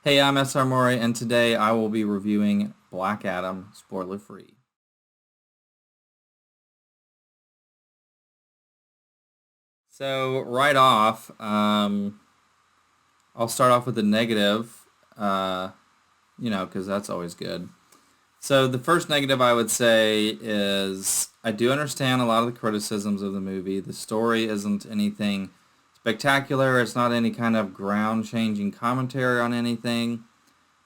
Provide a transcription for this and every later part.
Hey, I'm SR Mori, and today I will be reviewing Black Adam, spoiler free. So, right off, I'll start off with the negative, uh, because that's always good. So, the first negative I would say is I do understand a lot of the criticisms of the movie. The story isn't anything spectacular, it's not any kind of ground changing commentary on anything.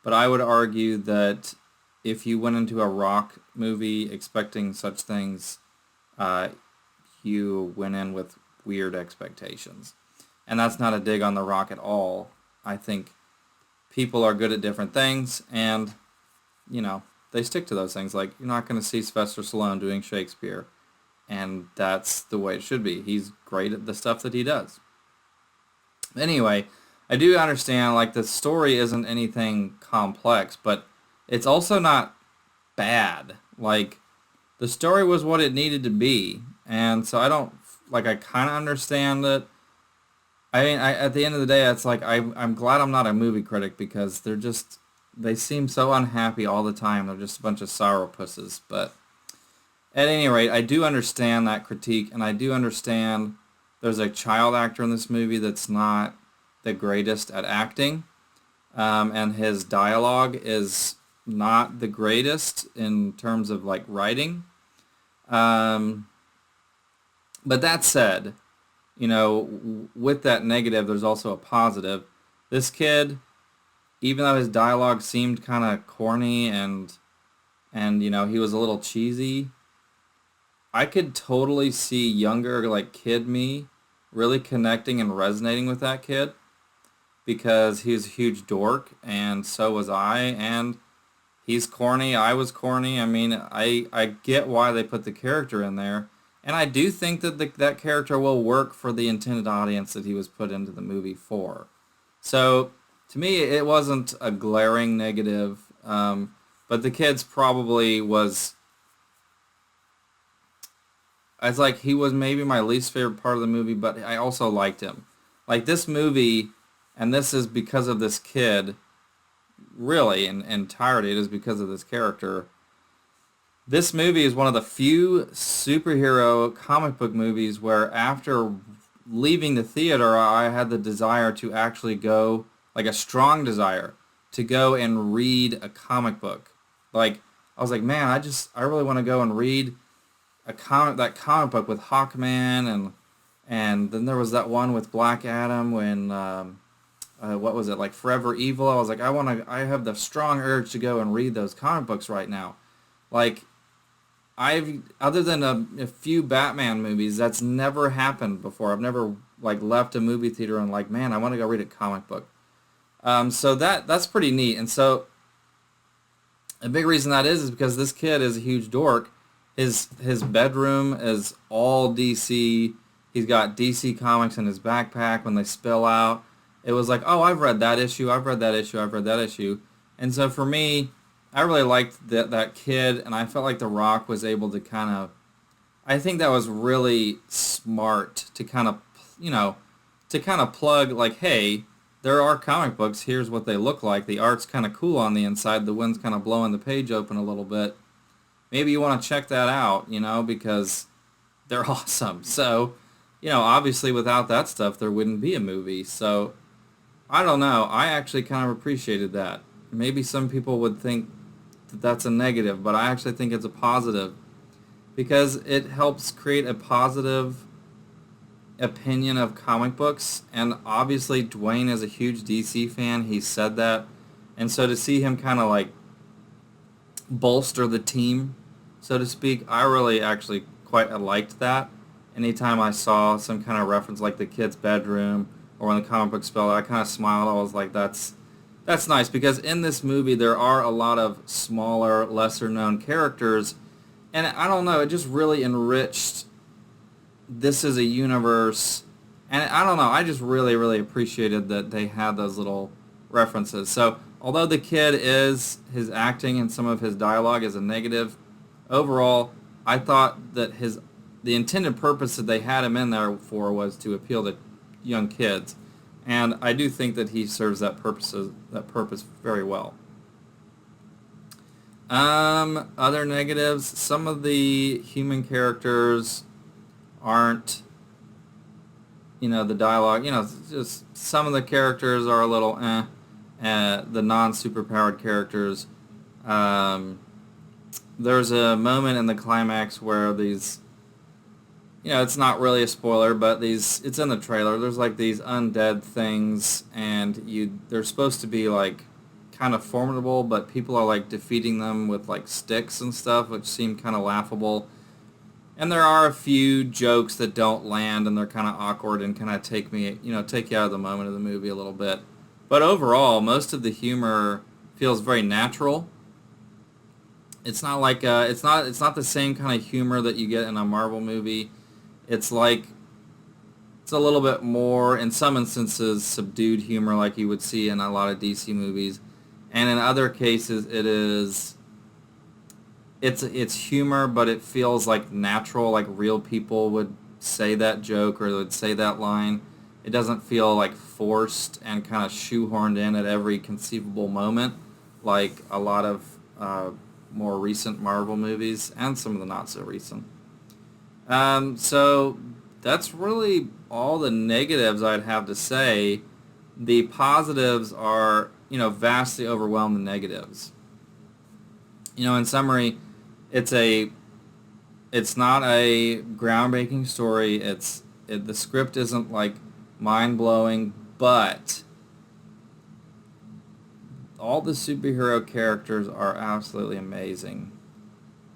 But I would argue that if you went into a rock movie expecting such things, uh, you went in with weird expectations. And that's not a dig on The Rock at all. I think people are good at different things, and, you know, they stick to those things. Like, you're not going to see Sylvester Stallone doing Shakespeare, and that's the way it should be. He's great at the stuff that he does. Anyway, I do understand, like, the story isn't anything complex, but it's also not bad. Like, the story was what it needed to be, and so I don't like. I kind of understand it. I mean, at the end of the day, it's like I'm glad I'm not a movie critic because they seem so unhappy all the time. They're just a bunch of sourpusses. But at any rate, I do understand that critique, and I do understand there's a child actor in this movie that's not the greatest at acting, and his dialogue is not the greatest in terms of like writing. Um, but that said, with that negative, there's also a positive. This kid, even though his dialogue seemed kind of corny and he was a little cheesy, I could totally see younger like kid me really connecting and resonating with that kid because he's a huge dork and so was I, and he's corny. I was corny. I mean, I get why they put the character in there. And I do think that that character will work for the intended audience that he was put into the movie for. So, to me, it wasn't a glaring negative. But the kid's probably was... It's like he was maybe my least favorite part of the movie, but I also liked him. Like this movie, and this is because of this kid, really, in entirety, it is because of this character. This movie is one of the few superhero comic book movies where after leaving the theater, I had the desire to actually go, like a strong desire, to go and read a comic book. Like, I was like, man, I really want to go and read that comic book with Hawkman, and then there was that one with Black Adam when, what was it, like Forever Evil. I was like, I have the strong urge to go and read those comic books right now. Like, other than a few Batman movies, that's never happened before. I've never like left a movie theater and like, man, I want to go read a comic book. So that's pretty neat. And so a big reason that is because this kid is a huge dork. His bedroom is all DC. He's got DC comics in his backpack when they spill out. It was like, oh, I've read that issue. I've read that issue. I've read that issue. And so for me, I really liked that kid, and I felt like The Rock was able to kind of. I think that was really smart to kind of, plug like, hey, there are comic books. Here's what they look like. The art's kind of cool on the inside. The wind's kind of blowing the page open a little bit. Maybe you want to check that out, because they're awesome. So, obviously without that stuff, there wouldn't be a movie. So, I don't know. I actually kind of appreciated that. Maybe some people would think that that's a negative, but I actually think it's a positive because it helps create a positive opinion of comic books. And obviously, Dwayne is a huge DC fan. He said that. And so to see him kind of like bolster the team, so to speak, I really actually quite liked that. Anytime I saw some kind of reference like the kid's bedroom or when the comic book spelled, I kind of smiled. I was like, that's nice because in this movie there are a lot of smaller, lesser known characters, and I don't know, it just really enriched this as a universe, and I don't know, I just really, really appreciated that they had those little references. So although the kid his acting and some of his dialogue is a negative, overall, I thought that the intended purpose that they had him in there for was to appeal to young kids. And I do think that he serves that purpose very well. Other negatives, some of the human characters aren't, the dialogue, just some of the characters are a little the non-superpowered characters. Um, there's a moment in the climax where these, it's not really a spoiler, but it's in the trailer. There's like these undead things, and they're supposed to be like kind of formidable, but people are like defeating them with like sticks and stuff, which seem kind of laughable. And there are a few jokes that don't land, and they're kind of awkward and kind of take you out of the moment of the movie a little bit. But overall, most of the humor feels very natural. It's not like it's not the same kind of humor that you get in a Marvel movie. It's like it's a little bit more, in some instances, subdued humor like you would see in a lot of DC movies, and in other cases, it's humor, but it feels like natural, like real people would say that joke or would say that line. It doesn't feel like forced and kind of shoehorned in at every conceivable moment, like a lot of more recent Marvel movies and some of the not so recent. So that's really all the negatives I'd have to say. The positives are, vastly overwhelm the negatives. In summary, it's not a groundbreaking story. The script isn't like mind-blowing, but all the superhero characters are absolutely amazing.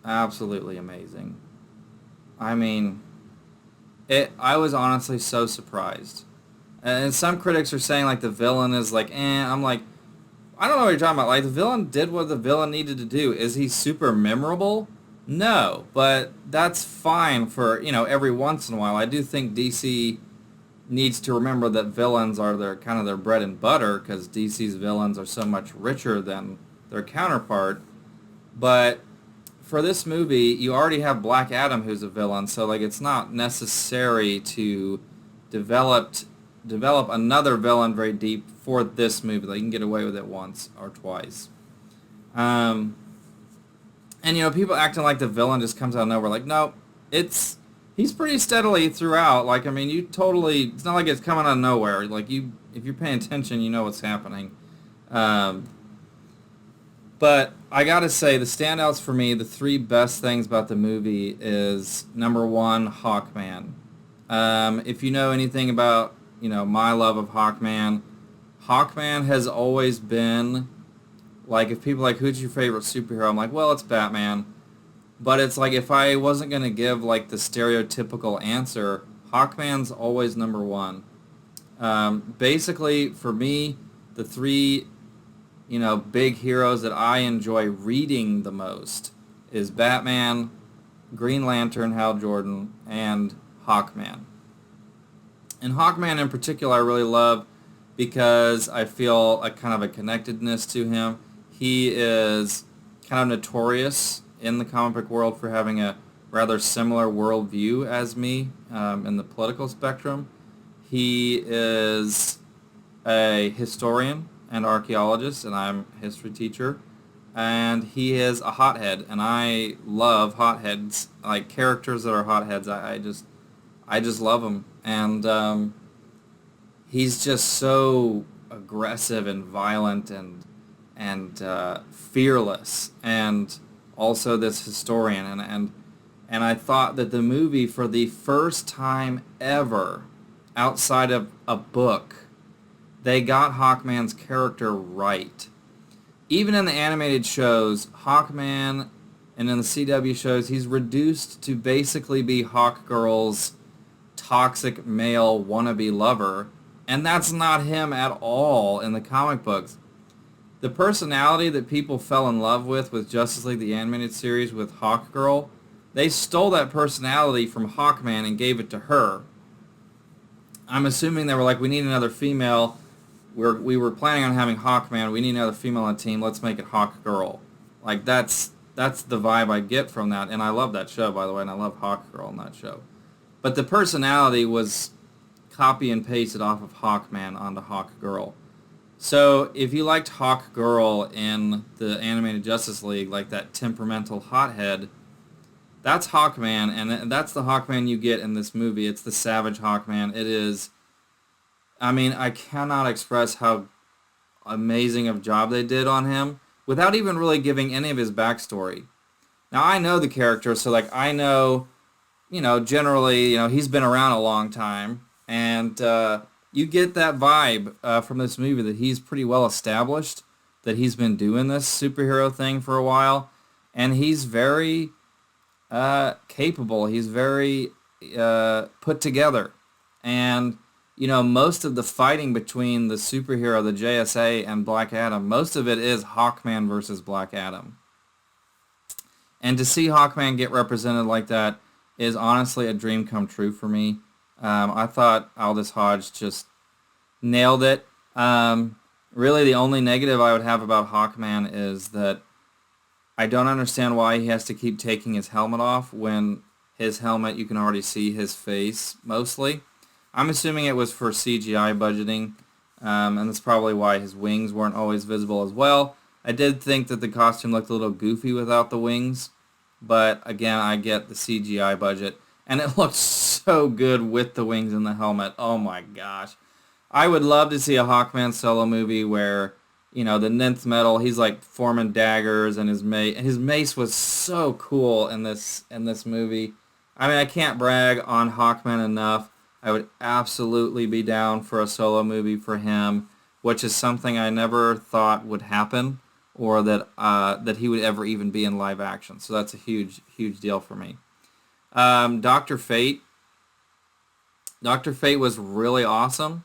Absolutely amazing. I mean, I was honestly so surprised. And some critics are saying like the villain is like, I'm like, I don't know what you're talking about. Like, the villain did what the villain needed to do. Is he super memorable? No, but that's fine for, every once in a while. I do think DC needs to remember that villains are their bread and butter, because DC's villains are so much richer than their counterpart. But for this movie, you already have Black Adam, who's a villain, so like it's not necessary to develop another villain very deep for this movie. They can get away with it once or twice. And people acting like the villain just comes out of nowhere. Like, no, he's pretty steadily throughout. Like, I mean, it's not like it's coming out of nowhere. Like, if you're paying attention, you know what's happening. But I gotta say, the standouts for me, the three best things about the movie is, number one, Hawkman. If you know anything about, my love of Hawkman, Hawkman has always been, like, if people are like, who's your favorite superhero? I'm like, well, it's Batman. But it's like, if I wasn't going to give, like, the stereotypical answer, Hawkman's always number one. Basically, for me, the three, big heroes that I enjoy reading the most is Batman, Green Lantern, Hal Jordan, and Hawkman. And Hawkman in particular I really love because I feel a kind of a connectedness to him. He is kind of notorious in the comic book world for having a rather similar worldview as me in the political spectrum. He is a historian and archaeologist, and I'm a history teacher. And he is a hothead, and I love hotheads, like characters that are hotheads. I just love them, and he's just so aggressive and violent and fearless, and also this historian, and I thought that the movie, for the first time ever, outside of a book, they got Hawkman's character right. Even in the animated shows, Hawkman, and in the CW shows, he's reduced to basically be Hawkgirl's toxic male wannabe lover, and that's not him at all in the comic books. The personality that people fell in love with Justice League the Animated Series with Hawkgirl, they stole that personality from Hawkman and gave it to her. I'm assuming they were like, we need another female. We were planning on having Hawkman. We need another female on the team. Let's make it Hawkgirl. Like, that's the vibe I get from that. And I love that show, by the way, and I love Hawkgirl in that show. But the personality was copy and pasted off of Hawkman onto Hawkgirl. So if you liked Hawkgirl in the animated Justice League, like that temperamental hothead, that's Hawkman, and that's the Hawkman you get in this movie. It's the Savage Hawkman. It is, I mean, I cannot express how amazing of a job they did on him without even really giving any of his backstory. Now, I know the character, so, like, I know, generally, he's been around a long time, and you get that vibe from this movie that he's pretty well established, that he's been doing this superhero thing for a while, and he's very capable. He's very put together. And, most of the fighting between the superhero, the JSA, and Black Adam, most of it is Hawkman versus Black Adam. And to see Hawkman get represented like that is honestly a dream come true for me. I thought Aldous Hodge just nailed it. Really, the only negative I would have about Hawkman is that I don't understand why he has to keep taking his helmet off when his helmet, you can already see his face mostly. I'm assuming it was for CGI budgeting, and that's probably why his wings weren't always visible as well. I did think that the costume looked a little goofy without the wings, but again, I get the CGI budget, and it looked so good with the wings and the helmet. Oh my gosh. I would love to see a Hawkman solo movie where, the Nth Metal, he's like forming daggers, and his mace was so cool in this movie. I mean, I can't brag on Hawkman enough. I would absolutely be down for a solo movie for him, which is something I never thought would happen, or that he would ever even be in live action. So that's a huge, huge deal for me. Dr. Fate. Dr. Fate was really awesome.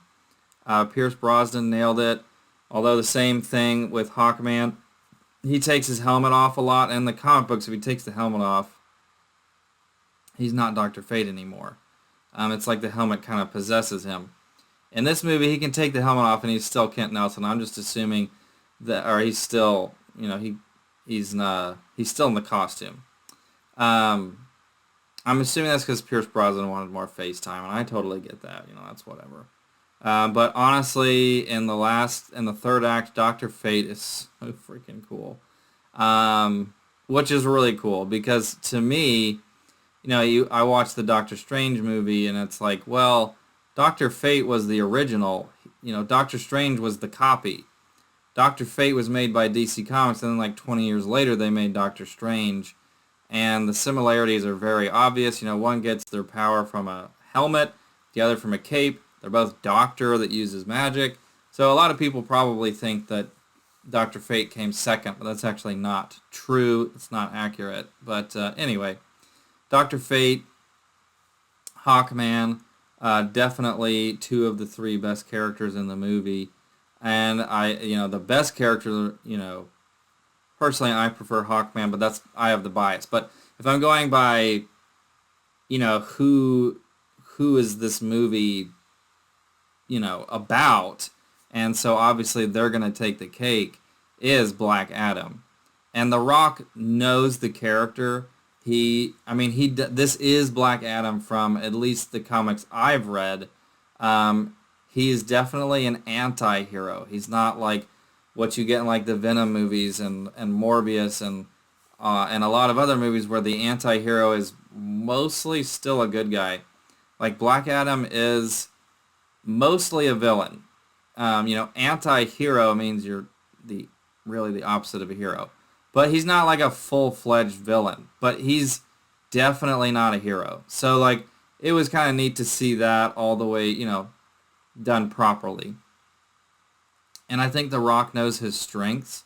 Pierce Brosnan nailed it. Although the same thing with Hawkman, he takes his helmet off a lot. In the comic books, if he takes the helmet off, he's not Dr. Fate anymore. It's like the helmet kind of possesses him. In this movie, he can take the helmet off and he's still Kent Nelson. I'm just assuming that, or he's still, he's still in the costume. I'm assuming that's because Pierce Brosnan wanted more face time, and I totally get that. That's whatever. But honestly, in the third act, Dr. Fate is so freaking cool. Which is really cool because to me, I watched the Doctor Strange movie and it's like, well, Dr. Fate was the original. Doctor Strange was the copy. Dr. Fate was made by DC Comics, and then like 20 years later they made Doctor Strange. And the similarities are very obvious. One gets their power from a helmet, the other from a cape. They're both doctor that uses magic. So a lot of people probably think that Dr. Fate came second, but that's actually not true. It's not accurate. But anyway, Dr. Fate, Hawkman, definitely two of the three best characters in the movie. And the best character, personally I prefer Hawkman, but I have the bias. But if I'm going by, who is this movie, about, and so obviously they're going to take the cake, is Black Adam. And The Rock knows the character. This is Black Adam from at least the comics I've read. He is definitely an anti-hero. He's not like what you get in like the Venom movies and Morbius and a lot of other movies where the anti-hero is mostly still a good guy. Like Black Adam is mostly a villain. Anti-hero means you're really the opposite of a hero. But he's not like a full-fledged villain. But he's definitely not a hero. So like it was kind of neat to see that all the way, done properly. And I think The Rock knows his strengths,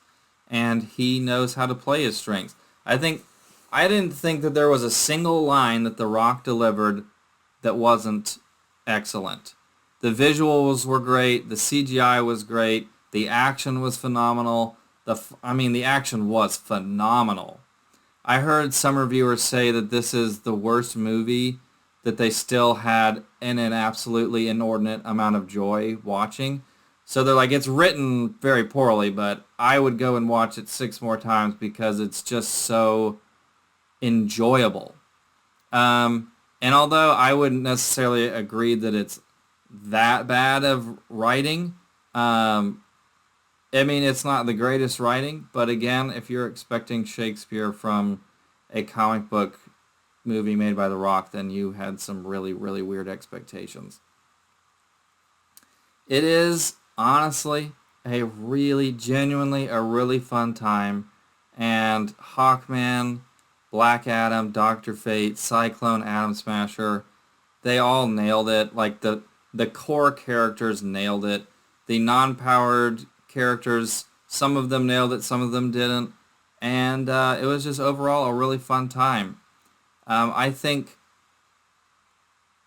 and he knows how to play his strengths. I didn't think that there was a single line that The Rock delivered that wasn't excellent. The visuals were great, the CGI was great, the action was phenomenal. The action was phenomenal. I heard some reviewers say that this is the worst movie that they still had an absolutely inordinate amount of joy watching. So they're like, it's written very poorly, but I would go and watch it 6 more times because it's just so enjoyable. And although I wouldn't necessarily agree that it's that bad of writing. I mean, it's not the greatest writing, but again, if you're expecting Shakespeare from a comic book movie made by The Rock, then you had some really, really weird expectations. It is, honestly, genuinely a really fun time. And Hawkman, Black Adam, Doctor Fate, Cyclone, Atom Smasher, they all nailed it. Like the core characters nailed it. The non-powered characters, some of them nailed it, some of them didn't. And it was just overall a really fun time. I think,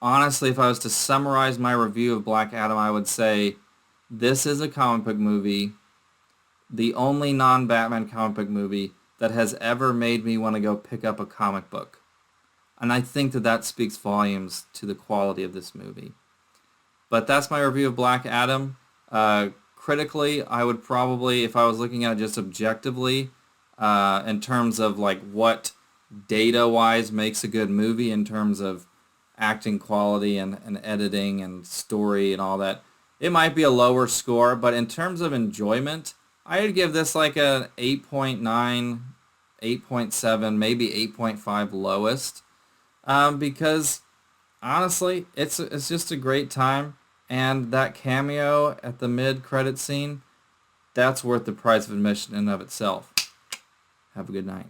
honestly, if I was to summarize my review of Black Adam, I would say this is a comic book movie, the only non-Batman comic book movie that has ever made me want to go pick up a comic book. And I think that that speaks volumes to the quality of this movie. But that's my review of Black Adam. Critically, I would probably, if I was looking at it just objectively, in terms of like what data-wise makes a good movie in terms of acting quality and editing and story and all that, it might be a lower score. But in terms of enjoyment, I would give this like a 8.9, 8.7, maybe 8.5 lowest. Because honestly, it's just a great time. And that cameo at the mid-credit scene, that's worth the price of admission in and of itself. Have a good night.